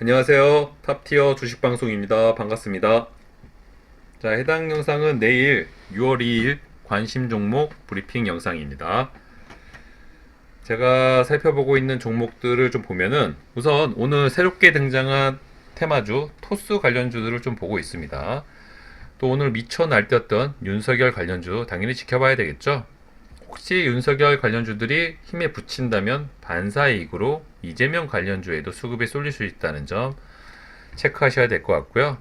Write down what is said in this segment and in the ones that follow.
안녕하세요. 탑티어 주식방송입니다. 반갑습니다. 자, 해당 영상은 내일 6월 2일 관심 종목 브리핑 영상입니다. 제가 살펴보고 있는 종목들을 좀 보면은 우선 오늘 새롭게 등장한 테마주 토스 관련주들을 좀 보고 있습니다. 또 오늘 미쳐 날뛰었던 윤석열 관련주 당연히 지켜봐야 되겠죠. 혹시 윤석열 관련주들이 힘에 붙인다면 반사이익으로 이재명 관련주에도 수급이 쏠릴 수 있다는 점 체크하셔야 될 것 같고요.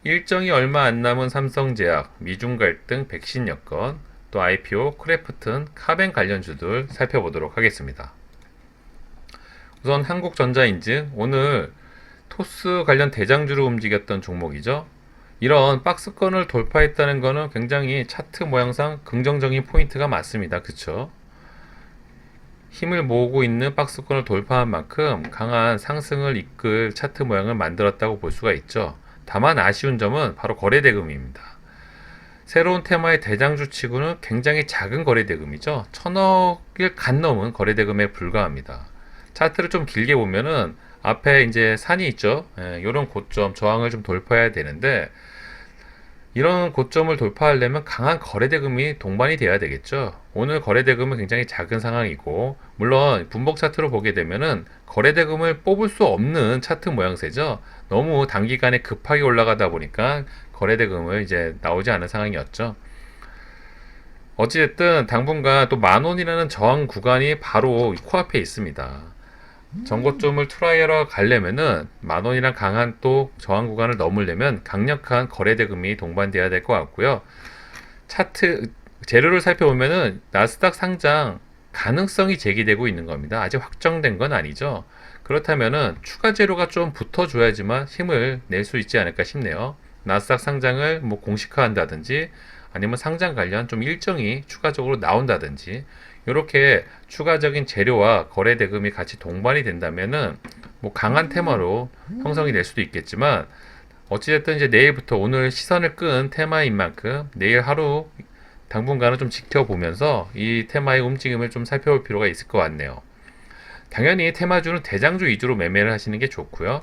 일정이 얼마 안 남은 삼성제약, 미중 갈등, 백신 여건, 또 IPO, 크래프튼, 카벤 관련주들 살펴보도록 하겠습니다. 우선 한국전자인증, 오늘 토스 관련 대장주로 움직였던 종목이죠. 이런 박스권을 돌파했다는 것은 굉장히 차트 모양상 긍정적인 포인트가 맞습니다. 그쵸? 힘을 모으고 있는 박스권을 돌파한 만큼 강한 상승을 이끌 차트 모양을 만들었다고 볼 수가 있죠. 다만 아쉬운 점은 바로 거래대금입니다. 새로운 테마의 대장주 치고는 굉장히 작은 거래대금이죠. 1000억을 간 넘은 거래대금에 불과합니다. 차트를 좀 길게 보면은 앞에 이제 산이 있죠. 이런 고점 저항을 좀 돌파해야 되는데 이런 고점을 돌파하려면 강한 거래대금이 동반이 돼야 되겠죠. 오늘 거래대금은 굉장히 작은 상황이고, 물론 분봉 차트로 보게 되면은 거래대금을 뽑을 수 없는 차트 모양새죠. 너무 단기간에 급하게 올라가다 보니까 거래대금을 이제 나오지 않은 상황이었죠. 어찌됐든 당분간 또 10,000원이라는 저항 구간이 바로 코앞에 있습니다. 전고점을 트라이하러 가려면은 10,000원이랑 강한 또 저항 구간을 넘으려면 강력한 거래대금이 동반돼야 될 것 같고요. 차트 재료를 살펴보면은 나스닥 상장 가능성이 제기되고 있는 겁니다. 아직 확정된 건 아니죠. 그렇다면은 추가 재료가 좀 붙어줘야지만 힘을 낼 수 있지 않을까 싶네요. 나스닥 상장을 뭐 공식화한다든지 아니면 상장 관련 좀 일정이 추가적으로 나온다든지 이렇게 추가적인 재료와 거래 대금이 같이 동반이 된다면은 뭐 강한 테마로 형성이 될 수도 있겠지만 어찌됐든 이제 내일부터 오늘 시선을 끈 테마인 만큼 내일 하루 당분간은 좀 지켜보면서 이 테마의 움직임을 좀 살펴볼 필요가 있을 것 같네요. 당연히 테마주는 대장주 위주로 매매를 하시는 게 좋고요.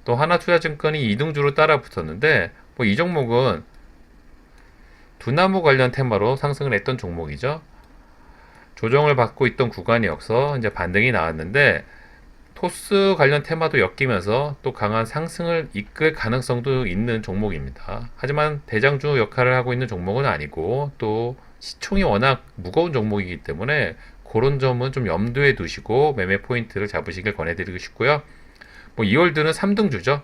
또 하나투자증권이 이등주로 따라 붙었는데 뭐 이 종목은 두나무 관련 테마로 상승을 했던 종목이죠. 조정을 받고 있던 구간이어서 이제 반등이 나왔는데 토스 관련 테마도 엮이면서 또 강한 상승을 이끌 가능성도 있는 종목입니다. 하지만 대장주 역할을 하고 있는 종목은 아니고 또 시총이 워낙 무거운 종목이기 때문에 그런 점은 좀 염두에 두시고 매매 포인트를 잡으시길 권해드리고 싶고요. 뭐 2월드는 3등주죠.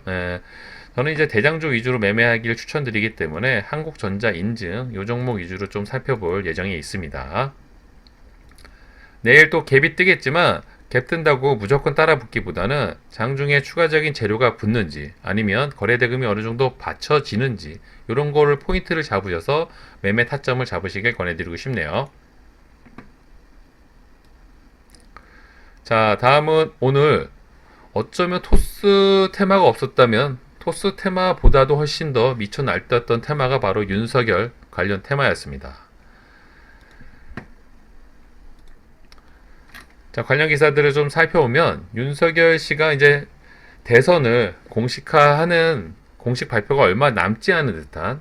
저는 이제 대장주 위주로 매매하기를 추천드리기 때문에 한국전자 인증 이 종목 위주로 좀 살펴볼 예정이 있습니다. 내일 또 갭이 뜨겠지만 갭 뜬다고 무조건 따라 붙기보다는 장중에 추가적인 재료가 붙는지 아니면 거래대금이 어느 정도 받쳐지는지 이런 거를 포인트를 잡으셔서 매매 타점을 잡으시길 권해드리고 싶네요. 자, 다음은 오늘 어쩌면 토스 테마가 없었다면 토스 테마보다도 훨씬 더 미쳐 날뛰었던 테마가 바로 윤석열 관련 테마였습니다. 자, 관련 기사들을 좀 살펴보면 윤석열 씨가 이제 대선을 공식화하는 공식 발표가 얼마 남지 않은 듯한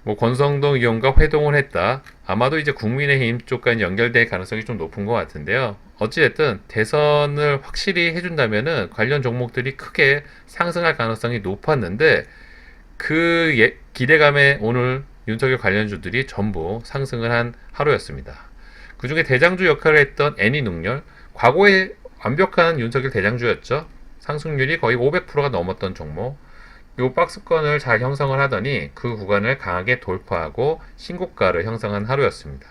뭐 권성동 의원과 회동을 했다. 아마도 이제 국민의힘 쪽과 연결될 가능성이 좀 높은 것 같은데요. 어찌됐든 대선을 확실히 해준다면은 관련 종목들이 크게 상승할 가능성이 높았는데 그 기대감에 오늘 윤석열 관련주들이 전부 상승을 한 하루였습니다. 그 중에 대장주 역할을 했던 애니눅열, 과거에 완벽한 윤석열 대장주였죠. 상승률이 거의 500%가 넘었던 종목. 요 박스권을 잘 형성을 하더니 그 구간을 강하게 돌파하고 신고가를 형성한 하루였습니다.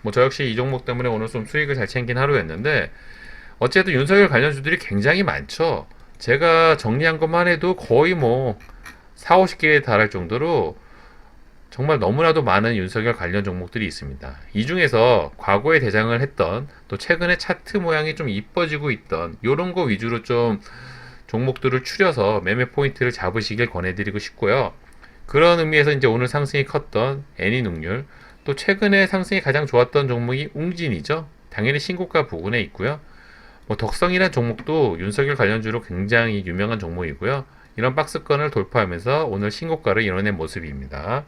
뭐 저 역시 이 종목 때문에 오늘 좀 수익을 잘 챙긴 하루였는데 어쨌든 윤석열 관련주들이 굉장히 많죠. 제가 정리한 것만 해도 거의 뭐 4, 50개에 달할 정도로 정말 너무나도 많은 윤석열 관련 종목들이 있습니다. 이 중에서 과거에 대장을 했던 또 최근에 차트 모양이 좀 이뻐지고 있던 이런 거 위주로 좀 종목들을 추려서 매매 포인트를 잡으시길 권해드리고 싶고요. 그런 의미에서 이제 오늘 상승이 컸던 애니눅률 또 최근에 상승이 가장 좋았던 종목이 웅진이죠. 당연히 신고가 부근에 있고요. 뭐 덕성이라는 종목도 윤석열 관련주로 굉장히 유명한 종목이고요. 이런 박스권을 돌파하면서 오늘 신고가를 이뤄낸 모습입니다.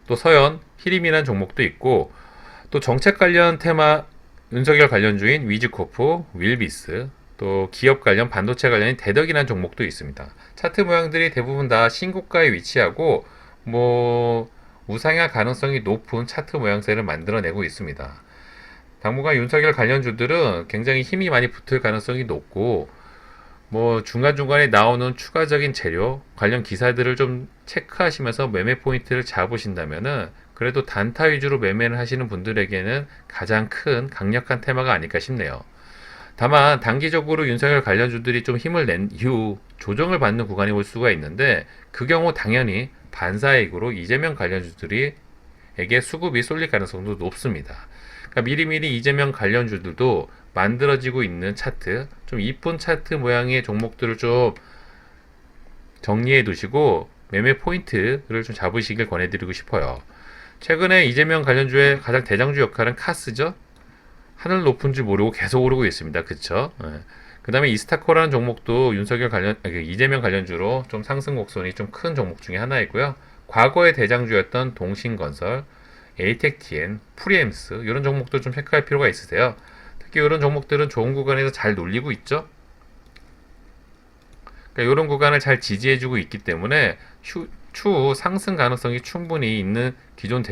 또 서현, 히림이라는 종목도 있고 또 정책 관련 테마 윤석열 관련주인 위즈코프, 윌비스, 또 기업 관련 반도체 관련인 대덕이라는 종목도 있습니다. 차트 모양들이 대부분 다 신고가에 위치하고 뭐 우상향 가능성이 높은 차트 모양새를 만들어내고 있습니다. 당분간 윤석열 관련주들은 굉장히 힘이 많이 붙을 가능성이 높고 뭐 중간중간에 나오는 추가적인 재료 관련 기사들을 좀 체크하시면서 매매 포인트를 잡으신다면은 그래도 단타 위주로 매매를 하시는 분들에게는 가장 큰 강력한 테마가 아닐까 싶네요. 다만 단기적으로 윤석열 관련주들이 좀 힘을 낸 이후 조정을 받는 구간이 올 수가 있는데 그 경우 당연히 반사이익으로 이재명 관련주들이 에게 수급이 쏠릴 가능성도 높습니다. 그러니까 미리미리 이재명 관련주들도 만들어지고 있는 차트, 좀 이쁜 차트 모양의 종목들을 좀 정리해 두시고 매매 포인트를 좀 잡으시길 권해드리고 싶어요. 최근에 이재명 관련주의 가장 대장주 역할은 카스죠. 하늘 높은 줄 모르고 계속 오르고 있습니다. 그쵸? 그 다음에 이스타코라는 종목도 이재명 관련주로 좀 상승 곡선이 좀 큰 종목 중에 하나이고요. 과거의 대장주였던 동신건설, 에이텍TN, 프리엠스 이런 종목도 좀 체크할 필요가 있으세요. 특히 이런 종목들은 좋은 구간에서 잘 놀리고 있죠. 그러니까 이런 구간을 잘 지지해주고 있기 때문에 추후 상승 가능성이 충분히 있는 기존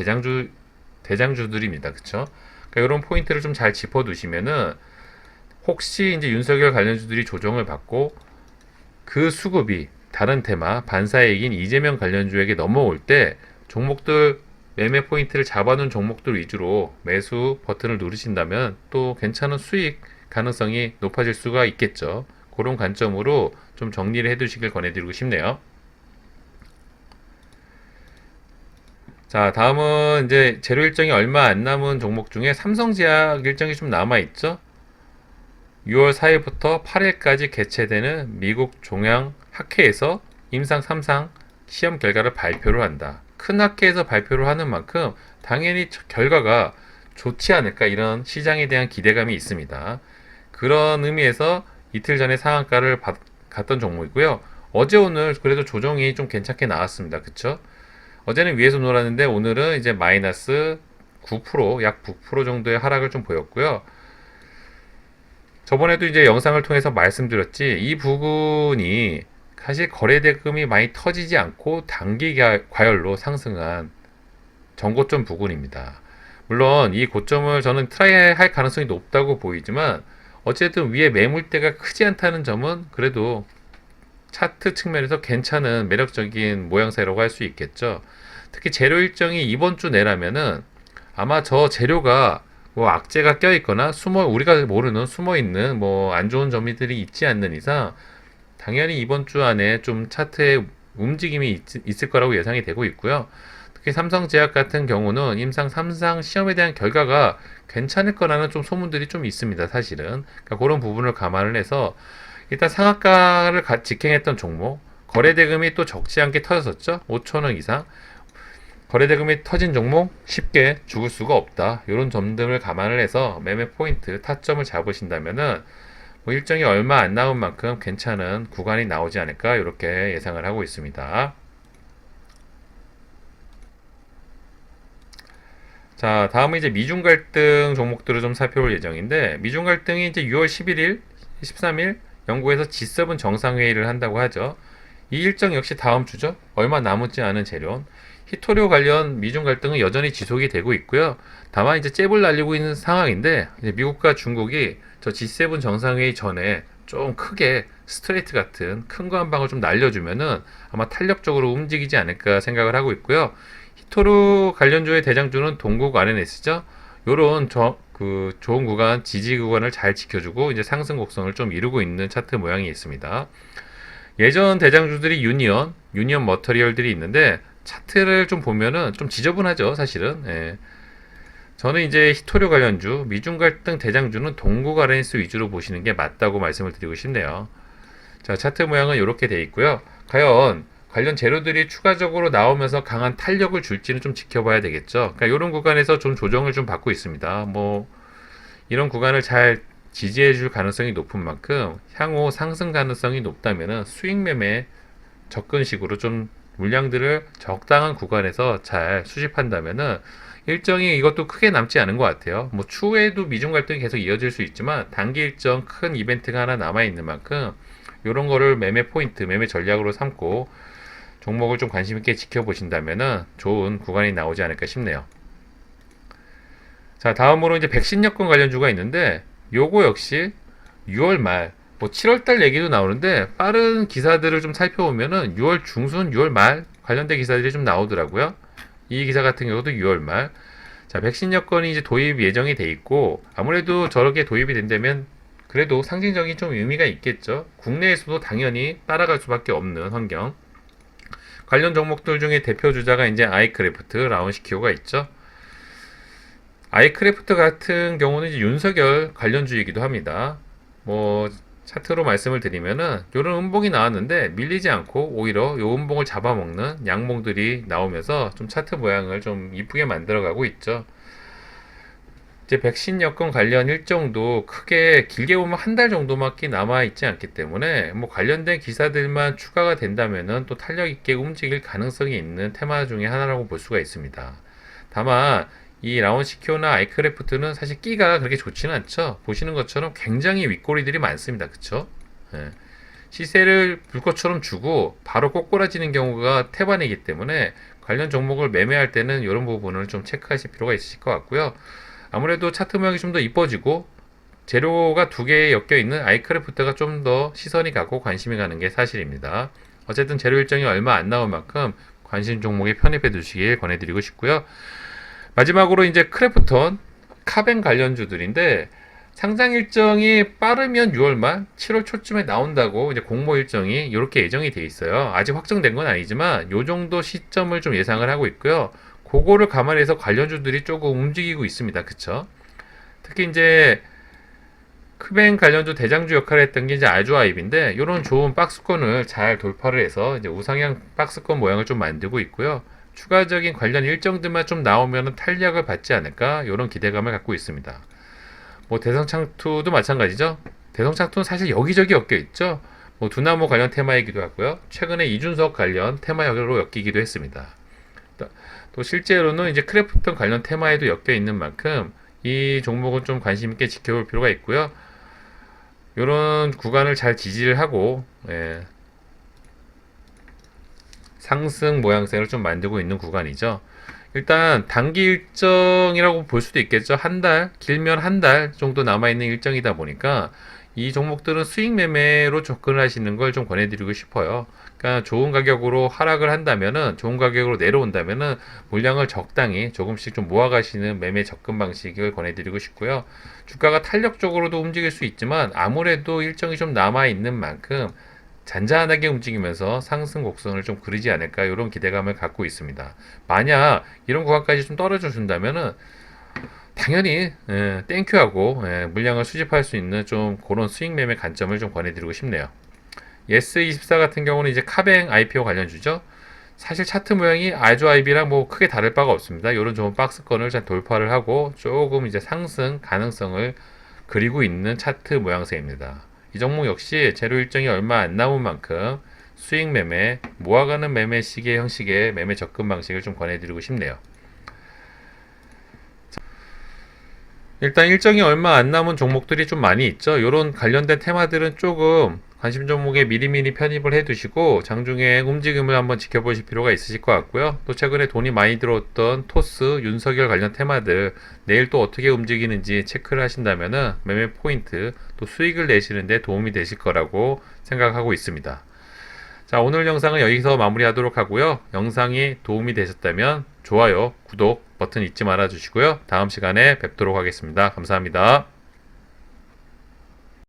대장주들입니다. 그쵸? 그러니까 이런 포인트를 좀 잘 짚어두시면은 혹시 이제 윤석열 관련주들이 조정을 받고 그 수급이 다른 테마 반사이익인 이재명 관련주에게 넘어올 때 종목들 매매 포인트를 잡아놓은 종목들 위주로 매수 버튼을 누르신다면 또 괜찮은 수익 가능성이 높아질 수가 있겠죠. 그런 관점으로 좀 정리를 해두시길 권해드리고 싶네요. 자, 다음은 이제 재료 일정이 얼마 안 남은 종목 중에 삼성제약 일정이 좀 남아있죠. 6월 4일부터 8일까지 개최되는 미국 종양학회에서 임상 3상 시험 결과를 발표를 한다. 큰 학회에서 발표를 하는 만큼 당연히 결과가 좋지 않을까 이런 시장에 대한 기대감이 있습니다. 그런 의미에서 이틀 전에 상한가를 갔던 종목이고요. 어제 오늘 그래도 조정이 좀 괜찮게 나왔습니다. 그쵸? 어제는 위에서 놀았는데 오늘은 이제 마이너스 9%, 약 9% 정도의 하락을 좀 보였고요. 저번에도 이제 영상을 통해서 말씀드렸지 이 부분이 사실 거래대금이 많이 터지지 않고 단기 과열로 상승한 전고점 부근입니다. 물론 이 고점을 저는 트라이 할 가능성이 높다고 보이지만 어쨌든 위에 매물대가 크지 않다는 점은 그래도 차트 측면에서 괜찮은 매력적인 모양새라고 할 수 있겠죠. 특히 재료 일정이 이번 주 내라면은 아마 저 재료가 뭐 악재가 껴있거나 우리가 모르는 숨어있는 뭐 안 좋은 점들이 있지 않는 이상 당연히 이번 주 안에 좀 차트에 움직임이 있을 거라고 예상이 되고 있고요. 특히 삼성제약 같은 경우는 임상 3상 시험에 대한 결과가 괜찮을 거라는 좀 소문들이 좀 있습니다. 사실은. 그러니까 그런 부분을 감안을 해서 일단 상한가를 직행했던 종목 거래대금이 또 적지 않게 터졌었죠. 5천억 이상. 거래대금이 터진 종목 쉽게 죽을 수가 없다. 이런 점들을 감안을 해서 매매 포인트, 타점을 잡으신다면은 뭐 일정이 얼마 안 남은 만큼 괜찮은 구간이 나오지 않을까 이렇게 예상을 하고 있습니다. 자, 다음은 이제 미중 갈등 종목들을 좀 살펴볼 예정인데 미중 갈등이 이제 6월 11일, 13일 영국에서 G7 정상회의를 한다고 하죠. 이 일정 역시 다음 주죠. 얼마 남지 않은 재료. 히토류 관련 미중 갈등은 여전히 지속이 되고 있고요. 다만 이제 잽을 날리고 있는 상황인데 이제 미국과 중국이 저 G7 정상회의 전에 좀 크게 스트레이트 같은 큰 거 한 방을 좀 날려주면은 아마 탄력적으로 움직이지 않을까 생각을 하고 있고요. 히토류 관련주의 대장주는 동국 RNS죠. 요런 좋은 구간, 지지 구간을 잘 지켜주고 이제 상승 곡선을 좀 이루고 있는 차트 모양이 있습니다. 예전 대장주들이 유니언 머터리얼들이 있는데 차트를 좀 보면은 좀 지저분하죠, 사실은. 예. 저는 이제 히토류 관련주, 미중 갈등 대장주는 동국 RNS 위주로 보시는 게 맞다고 말씀을 드리고 싶네요. 자, 차트 모양은 이렇게 되어 있고요. 과연 관련 재료들이 추가적으로 나오면서 강한 탄력을 줄지는 좀 지켜봐야 되겠죠. 그러니까 이런 구간에서 좀 조정을 좀 받고 있습니다. 뭐 이런 구간을 잘 지지해 줄 가능성이 높은 만큼 향후 상승 가능성이 높다면은 수익 매매 접근식으로 좀 물량들을 적당한 구간에서 잘 수집한다면은 일정이 이것도 크게 남지 않은 것 같아요. 뭐 추후에도 미중 갈등이 계속 이어질 수 있지만 단기 일정 큰 이벤트가 하나 남아 있는 만큼 이런 거를 매매 포인트, 매매 전략으로 삼고 종목을 좀 관심 있게 지켜보신다면은 좋은 구간이 나오지 않을까 싶네요. 자, 다음으로 이제 백신 여권 관련주가 있는데 요거 역시 6월 말, 뭐 7월 달 얘기도 나오는데 빠른 기사들을 좀 살펴보면은 6월 중순, 6월 말 관련된 기사들이 좀 나오더라고요. 이 기사 같은 경우도 6월 말. 자, 백신 여건이 이제 도입 예정이 돼 있고 아무래도 저렇게 도입이 된다면 그래도 상징적인 좀 의미가 있겠죠. 국내에서도 당연히 따라갈 수밖에 없는 환경. 관련 종목들 중에 대표 주자가 이제 아이크래프트, 라운시키오가 있죠. 아이크래프트 같은 경우는 이제 윤석열 관련주이기도 합니다. 뭐 차트로 말씀을 드리면은 이런 음봉이 나왔는데 밀리지 않고 오히려 이 음봉을 잡아먹는 양봉들이 나오면서 좀 차트 모양을 좀 이쁘게 만들어가고 있죠. 이제 백신 여건 관련 일정도 크게 길게 보면 한 달 정도밖에 남아 있지 않기 때문에 뭐 관련된 기사들만 추가가 된다면은 또 탄력 있게 움직일 가능성이 있는 테마 중에 하나라고 볼 수가 있습니다. 다만 이 라운시큐나 아이크래프트는 사실 끼가 그렇게 좋지는 않죠. 보시는 것처럼 굉장히 윗꼬리들이 많습니다. 그쵸? 예. 시세를 불꽃처럼 주고 바로 꼬꾸라지는 경우가 태반이기 때문에 관련 종목을 매매할 때는 이런 부분을 좀 체크하실 필요가 있으실 것 같고요. 아무래도 차트 모양이 좀 더 이뻐지고 재료가 두 개 엮여 있는 아이크래프트가 좀 더 시선이 가고 관심이 가는 게 사실입니다. 어쨌든 재료 일정이 얼마 안 나온 만큼 관심 종목에 편입해 두시길 권해드리고 싶고요. 마지막으로 이제 크래프톤, 카벤 관련주들인데 상장 일정이 빠르면 6월 말, 7월 초쯤에 나온다고 이제 공모 일정이 이렇게 예정이 돼 있어요. 아직 확정된 건 아니지만 요 정도 시점을 좀 예상을 하고 있고요. 그거를 감안해서 관련주들이 조금 움직이고 있습니다. 그쵸? 특히 이제 크뱅 관련주 대장주 역할을 했던 게 이제 아주아입인데 이런 좋은 박스권을 잘 돌파를 해서 이제 우상향 박스권 모양을 좀 만들고 있고요. 추가적인 관련 일정들만 좀 나오면 탄력을 받지 않을까 이런 기대감을 갖고 있습니다. 뭐 대성창투도 마찬가지죠. 대성창투는 사실 여기저기 엮여 있죠. 뭐 두나무 관련 테마이기도 하고요. 최근에 이준석 관련 테마로 엮이기도 했습니다. 또 실제로는 이제 크래프톤 관련 테마에도 엮여 있는 만큼 이 종목은 좀 관심 있게 지켜볼 필요가 있고요. 이런 구간을 잘 지지를 하고 상승 모양새를 좀 만들고 있는 구간이죠. 일단 단기 일정이라고 볼 수도 있겠죠. 한 달, 길면 한 달 정도 남아있는 일정이다 보니까 이 종목들은 수익 매매로 접근을 하시는 걸 좀 권해드리고 싶어요. 그러니까 좋은 가격으로 하락을 한다면은, 좋은 가격으로 내려온다면은 물량을 적당히 조금씩 좀 모아가시는 매매 접근 방식을 권해드리고 싶고요. 주가가 탄력적으로도 움직일 수 있지만 아무래도 일정이 좀 남아있는 만큼 잔잔하게 움직이면서 상승 곡선을 좀 그리지 않을까 이런 기대감을 갖고 있습니다. 만약 이런 구간까지 좀 떨어져 준다면은 당연히 땡큐하고 물량을 수집할 수 있는 좀 그런 수익 매매 관점을 좀 권해드리고 싶네요. 예스24 같은 경우는 이제 카뱅 IPO 관련주죠. 사실 차트 모양이 아주아이비랑 뭐 크게 다를 바가 없습니다. 이런 좋은 박스권을 잘 돌파를 하고 조금 이제 상승 가능성을 그리고 있는 차트 모양새입니다. 이 종목 역시 재료 일정이 얼마 안 남은 만큼 수익 매매, 모아가는 매매 시계 형식의 매매 접근 방식을 좀 권해드리고 싶네요. 일단 일정이 얼마 안 남은 종목들이 좀 많이 있죠. 이런 관련된 테마들은 조금 관심 종목에 미리미리 편입을 해두시고 장중에 움직임을 한번 지켜보실 필요가 있으실 것 같고요. 또 최근에 돈이 많이 들어왔던 토스, 윤석열 관련 테마들 내일 또 어떻게 움직이는지 체크를 하신다면은 매매 포인트 또 수익을 내시는데 도움이 되실 거라고 생각하고 있습니다. 자, 오늘 영상은 여기서 마무리하도록 하고요. 영상이 도움이 되셨다면 좋아요, 구독 버튼 잊지 말아 주시고요. 다음 시간에 뵙도록 하겠습니다. 감사합니다.